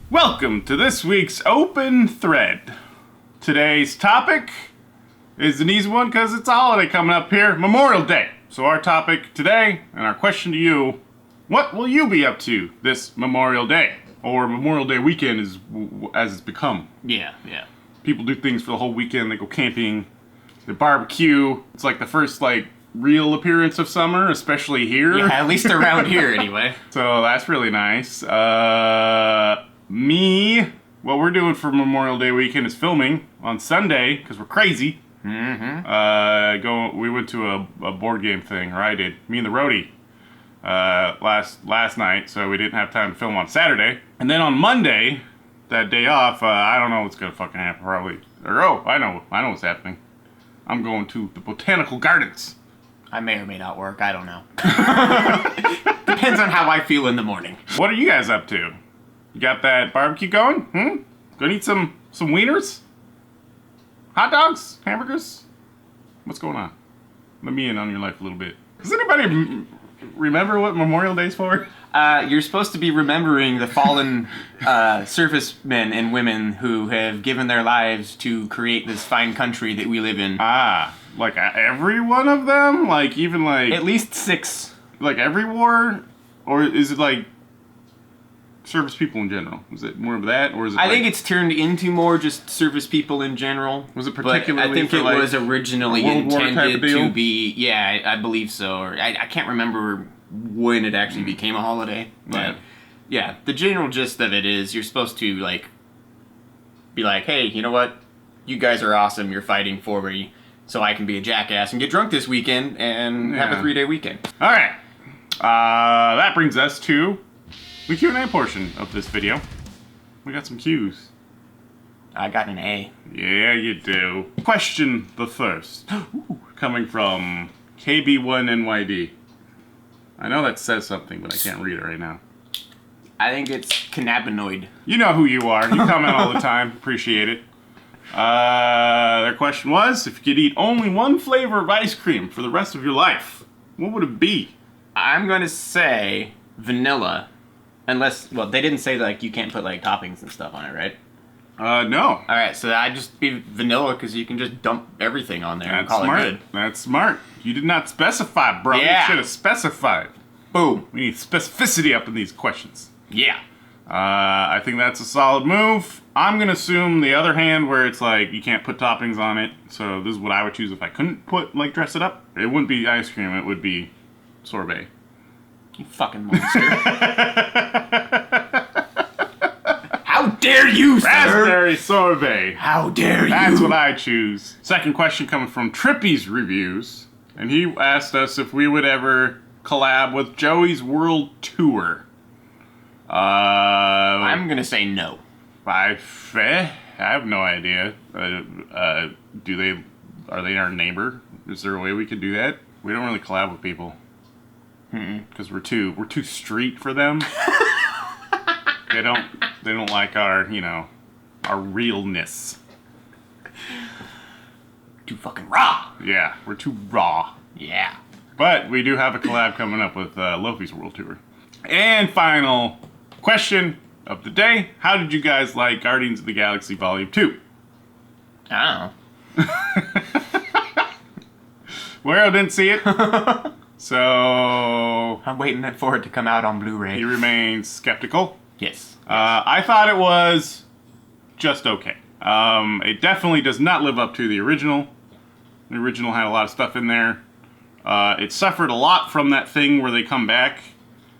Welcome to this week's Open Thread. Today's topic is an easy one because it's a holiday coming up here, Memorial Day. So our topic today and our question to you, what will you be up to this Memorial Day? Or Memorial Day weekend as it's become. Yeah. People do things for the whole weekend. They go camping, they barbecue. It's like the first real appearance of summer, especially here. Yeah, at least around here anyway. So that's really nice. What we're doing for Memorial Day weekend is filming on Sunday, because we're crazy. Mm-hmm. We went to a board game thing, or I did. Me and the roadie. Last night, so we didn't have time to film on Saturday. And then on Monday, that day off, I don't know what's gonna fucking happen, probably. I know what's happening. I'm going to the botanical gardens. I may or may not work, I don't know. Depends on how I feel in the morning. What are you guys up to? You got that barbecue going? Gonna eat some wieners? Hot dogs? Hamburgers? What's going on? Let me in on your life a little bit. Does anybody remember what Memorial Day's for? You're supposed to be remembering the fallen servicemen and women who have given their lives to create this fine country that we live in. Like every one of them? Like even like... At least 6. Like every war? Or is it like service people in general? Was it more of that? Or is it I think it's turned into more just service people in general. Was it particularly I think for it was originally World War type of intended deal? to be... Yeah, I believe so. Or I can't remember when it actually became a holiday. But yeah, the general gist of it is you're supposed to be like, hey, you know what? You guys are awesome. You're fighting for me. So I can be a jackass and get drunk this weekend and have a 3-day weekend. All right. That brings us to the Q&A portion of this video. We got some Q's. I got an A. Yeah, you do. Question the first. Coming from KB1NYD. I know that says something, but I can't read it right now. I think it's cannabinoid. You know who you are. You comment all the time. Appreciate it. Their question was, if you could eat only one flavor of ice cream for the rest of your life, what would it be? I'm going to say vanilla. Unless, well, they didn't say you can't put toppings and stuff on it, right? No. Alright, so I'd just be vanilla because you can just dump everything on there and call smart. it good. That's smart. You did not specify, bro. Yeah. You should have specified. Boom. We need specificity up in these questions. Yeah. I think that's a solid move. I'm going to assume the other hand where it's you can't put toppings on it. So this is what I would choose if I couldn't dress it up. It wouldn't be ice cream. It would be sorbet. You fucking monster. How dare you, sir? Raspberry sorbet. How dare you? That's what I choose. Second question coming from Trippy's Reviews. And he asked us if we would ever collab with Joey's World Tour. I'm gonna say no. I have no idea. Are they our neighbor? Is there a way we could do that? We don't really collab with people. Because we're too street for them. They don't like our realness. Too fucking raw. Yeah, we're too raw. Yeah. But we do have a collab coming up with Loafy's World Tour. And final question of the day. How did you guys like Guardians of the Galaxy Volume 2? I don't know. Well, didn't see it. So... I'm waiting for it to come out on Blu-ray. He remains skeptical. Yes. I thought it was just okay. It definitely does not live up to the original. The original had a lot of stuff in there. It suffered a lot from that thing where they come back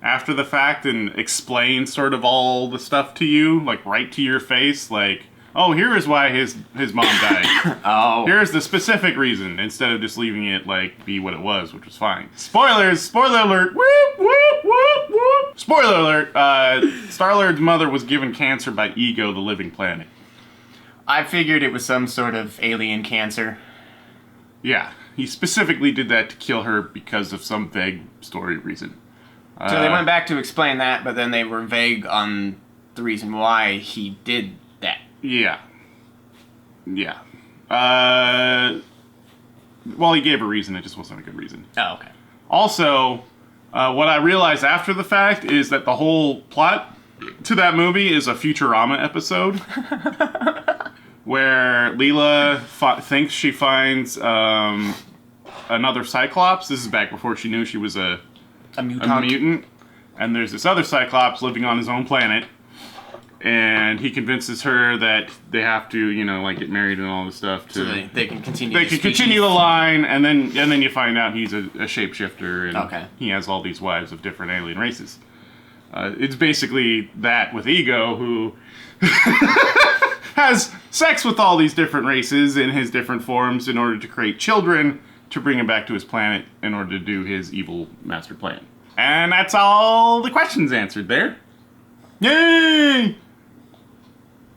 after the fact and explain sort of all the stuff to you, right to your face, oh, here is why his mom died. Oh. Here's the specific reason, instead of just leaving it, be what it was, which was fine. Spoilers! Spoiler alert! Whoop, whoop, whoop, whoop! Spoiler alert! Star-Lord's mother was given cancer by Ego, the living planet. I figured it was some sort of alien cancer. Yeah, he specifically did that to kill her because of some vague story reason. So they went back to explain that, but then they were vague on the reason why he did that. Yeah. Yeah. Well, he gave a reason, it just wasn't a good reason. Oh, okay. Also, what I realized after the fact is that the whole plot to that movie is a Futurama episode where Leela thinks she finds another Cyclops. This is back before she knew she was a mutant. And there's this other Cyclops living on his own planet. And he convinces her that they have to, you know, like get married and all this stuff. So they can continue. They can continue the line, and then you find out he's a shapeshifter, and okay. He has all these wives of different alien races. It's basically that with Ego, who has sex with all these different races in his different forms in order to create children to bring him back to his planet in order to do his evil master plan. And that's all the questions answered there. Yay!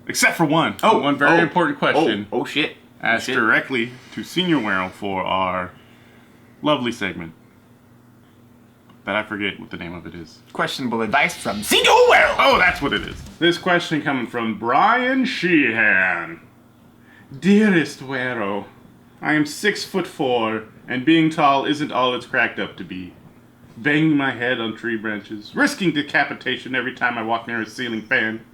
Except for one. One very important question. Oh shit. Asked directly to Senior Werrell for our lovely segment. That I forget what the name of it is. Questionable advice from Senior Werrell. Oh, that's what it is. This question coming from Brian Sheehan. Dearest Werrell, I am 6'4", and being tall isn't all it's cracked up to be. Banging my head on tree branches, risking decapitation every time I walk near a ceiling fan.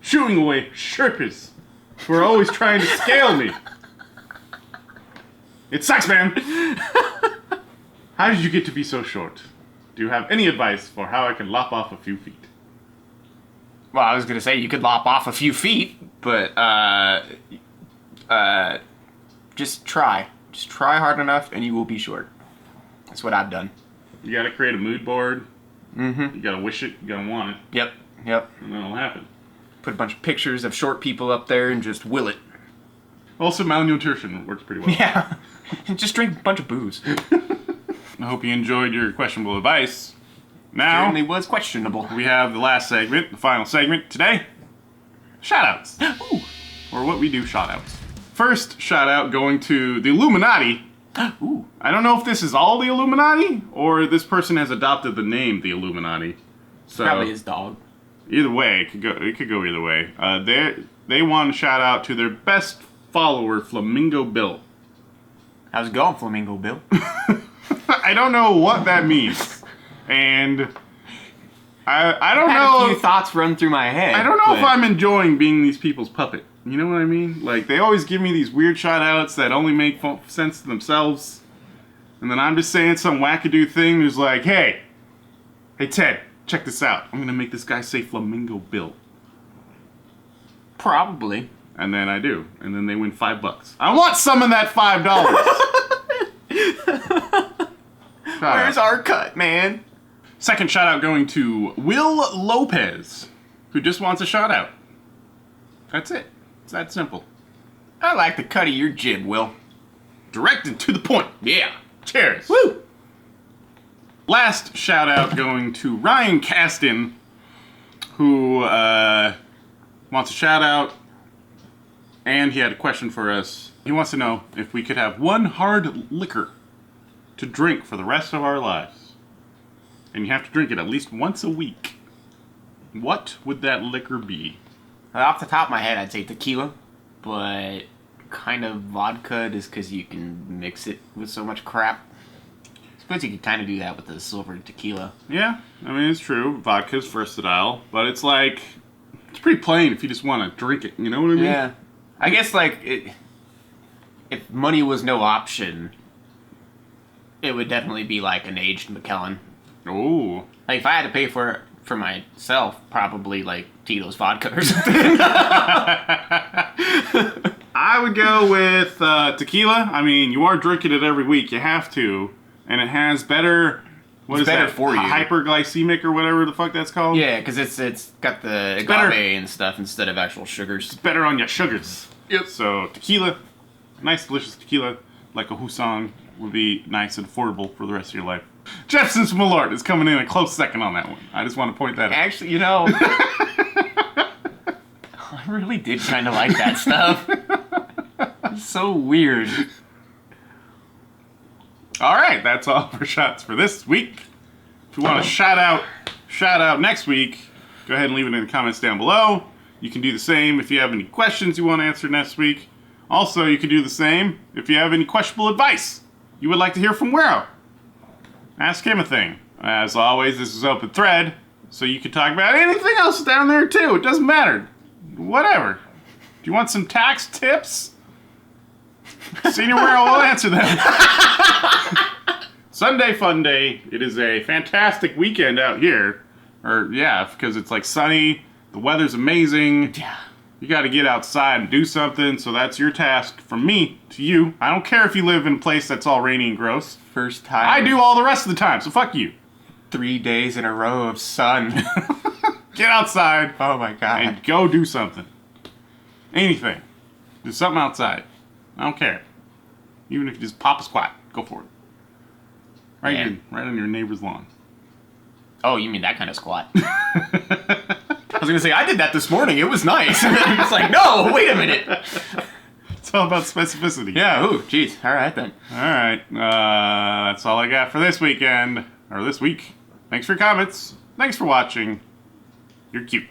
Shooing away Sherpas who are always trying to scale me. It sucks, man. How did you get to be so short? Do you have any advice for how I can lop off a few feet? Well, I was gonna say you could lop off a few feet, but just try. Just try hard enough, and you will be short. That's what I've done. You gotta create a mood board. Mm-hmm. You gotta wish it. You gotta want it. Yep. And then it'll happen. Put a bunch of pictures of short people up there and just will it. Also, malnutrition works pretty well. Yeah. Just drink a bunch of booze. I hope you enjoyed your questionable advice. Now, Certainly was questionable. we have the last segment, the final segment today. Shoutouts. Ooh. Or what we do, shoutouts. First shoutout going to the Illuminati. Ooh. I don't know if this is all the Illuminati, or this person has adopted the name the Illuminati. So Probably his dog. Either way, it could go either way. They want to shout out to their best follower, Flamingo Bill. How's it going, Flamingo Bill? I don't know what that means, and I don't I had know. a few thoughts run through my head. I don't know if I'm enjoying being these people's puppet. You know what I mean? Like, they always give me these weird shout-outs that only make sense to themselves, and then I'm just saying some wackadoo thing who's like, hey Ted, check this out. I'm gonna make this guy say Flamingo Bill. Probably. And then I do. And then they win $5. I want some of that $5. Where's our cut, man? Second shout out going to Will Lopez, who just wants a shout out. That's it. It's that simple. I like the cut of your jib, Will. Direct and to the point. Yeah. Cheers. Woo! Last shout out going to Ryan Caston, who wants a shout out, and he had a question for us. He wants to know if we could have one hard liquor to drink for the rest of our lives, and you have to drink it at least once a week. What would that liquor be? Off the top of my head, I'd say tequila, but kind of vodka just because you can mix it with so much crap. I suppose you could kind of do that with the silver tequila. Yeah, I mean, it's true. Vodka's versatile, but it's like, it's pretty plain if you just want to drink it, you know what I mean? Yeah. I guess, like, if money was no option, it would definitely be like an aged McKellen. Oh. Like, if I had to pay for it for myself, probably like Tito's vodka or something. I would go with tequila. I mean, you are drinking it every week. You have to. And it has better... What is better that? for you. Hyperglycemic or whatever the fuck that's called? Yeah, because it's got the agave better. and stuff instead of actual sugars. It's better on your sugars. Yep. So, tequila. Nice, delicious tequila. Like a Husong would be nice and affordable for the rest of your life. Jefferson's Malort is coming in a close second on that one. I just want to point that out. Actually, you know... I really did kind of like that stuff. It's so weird. Alright, that's all of our shots for this week. If you want to shout out next week, go ahead and leave it in the comments down below. You can do the same if you have any questions you want answered next week. Also, you can do the same if you have any questionable advice you would like to hear from Werrell. Ask him a thing. As always, this is Open Thread. So you can talk about anything else down there too. It doesn't matter. Whatever. Do you want some tax tips? Senior World will answer them. Sunday fun day. It is a fantastic weekend out here. Because it's like sunny. The weather's amazing. Yeah. You got to get outside and do something. So that's your task from me to you. I don't care if you live in a place that's all rainy and gross. First time. I do all the rest of the time. So fuck you. 3 days in a row of sun. Get outside. Oh my god. And go do something. Anything. Do something outside. I don't care. Even if you just pop a squat, go for it. Right on your neighbor's lawn. Oh, you mean that kind of squat? I was gonna say I did that this morning. It was nice. It's like, no, wait a minute. It's all about specificity. Yeah. Ooh, jeez. All right then. All right. That's all I got for this weekend or this week. Thanks for your comments. Thanks for watching. You're cute.